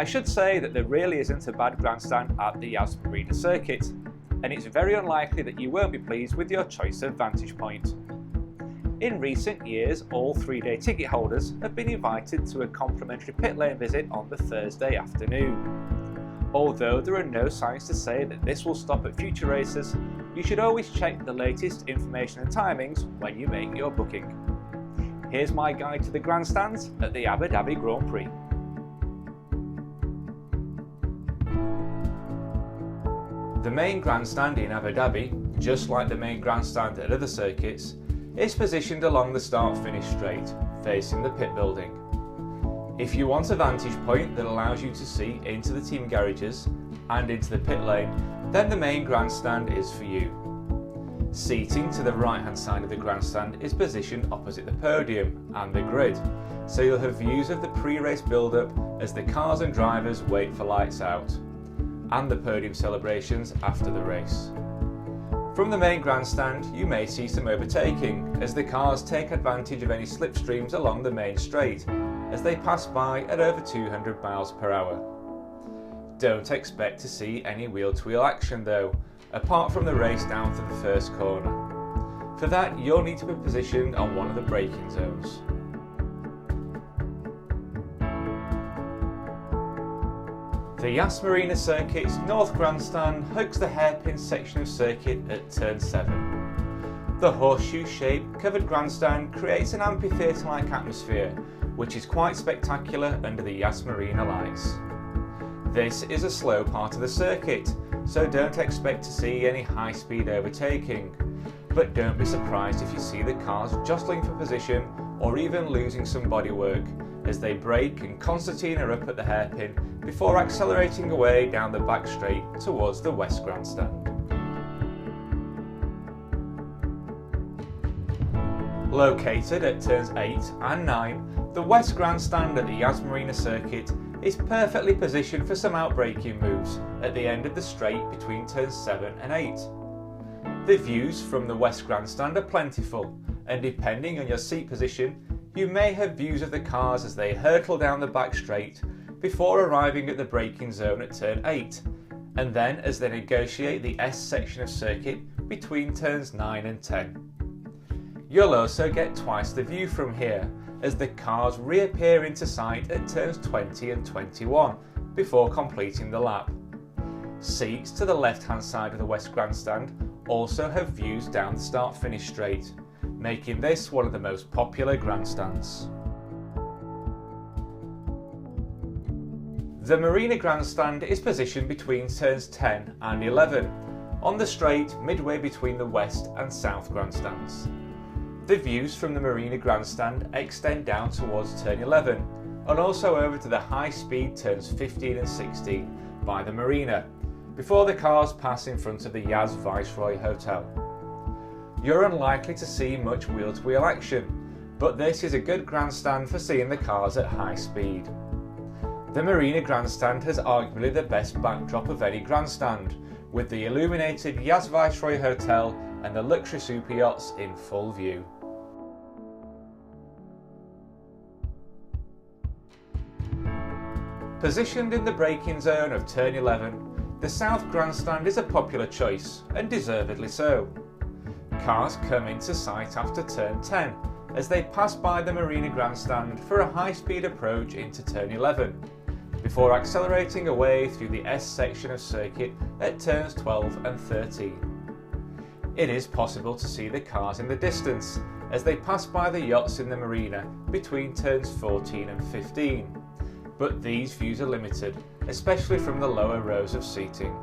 I should say that there really isn't a bad grandstand at the Yas Marina circuit, and it's very unlikely that you won't be pleased with your choice of vantage point. In recent years, all 3-day ticket holders have been invited to a complimentary pit lane visit on the Thursday afternoon. Although there are no signs to say that this will stop at future races, you should always check the latest information and timings when you make your booking. Here's my guide to the grandstands at the Abu Dhabi Grand Prix. The main grandstand in Abu Dhabi, just like the main grandstand at other circuits, is positioned along the start-finish straight, facing the pit building. If you want a vantage point that allows you to see into the team garages and into the pit lane, then the main grandstand is for you. Seating to the right-hand side of the grandstand is positioned opposite the podium and the grid, so you'll have views of the pre-race build-up as the cars and drivers wait for lights out, and the podium celebrations after the race. From the main grandstand, you may see some overtaking as the cars take advantage of any slipstreams along the main straight as they pass by at over 200 miles per hour. Don't expect to see any wheel-to-wheel action though, apart from the race down to the first corner. For that, you'll need to be positioned on one of the braking zones. The Yas Marina circuit's North Grandstand hugs the hairpin section of circuit at turn 7. The horseshoe-shaped covered grandstand creates an amphitheatre-like atmosphere, which is quite spectacular under the Yas Marina lights. This is a slow part of the circuit, so don't expect to see any high-speed overtaking. But don't be surprised if you see the cars jostling for position or even losing some bodywork as they brake and concertina up at the hairpin before accelerating away down the back straight towards the West Grandstand. Located at turns 8 and 9, the West Grandstand at the Yas Marina circuit is perfectly positioned for some outbraking moves at the end of the straight between turns 7 and 8. The views from the West Grandstand are plentiful, and depending on your seat position, you may have views of the cars as they hurtle down the back straight before arriving at the braking zone at turn 8, and then as they negotiate the S section of circuit between turns 9 and 10. You'll also get twice the view from here as the cars reappear into sight at turns 20 and 21 before completing the lap. Seats to the left-hand side of the West Grandstand also have views down the start-finish straight, making this one of the most popular grandstands. The Marina Grandstand is positioned between turns 10 and 11, on the straight midway between the West and South Grandstands. The views from the Marina Grandstand extend down towards turn 11, and also over to the high-speed turns 15 and 16 by the Marina, before the cars pass in front of the Yas Viceroy Hotel. You're unlikely to see much wheel-to-wheel action, but this is a good grandstand for seeing the cars at high speed. The Marina Grandstand has arguably the best backdrop of any grandstand, with the illuminated Yas Viceroy Hotel and the luxury super yachts in full view. Positioned in the braking zone of turn 11, the South Grandstand is a popular choice, and deservedly so. Cars come into sight after turn 10 as they pass by the Marina Grandstand for a high-speed approach into turn 11, before accelerating away through the S section of circuit at turns 12 and 13. It is possible to see the cars in the distance as they pass by the yachts in the marina between turns 14 and 15, but these views are limited, especially from the lower rows of seating.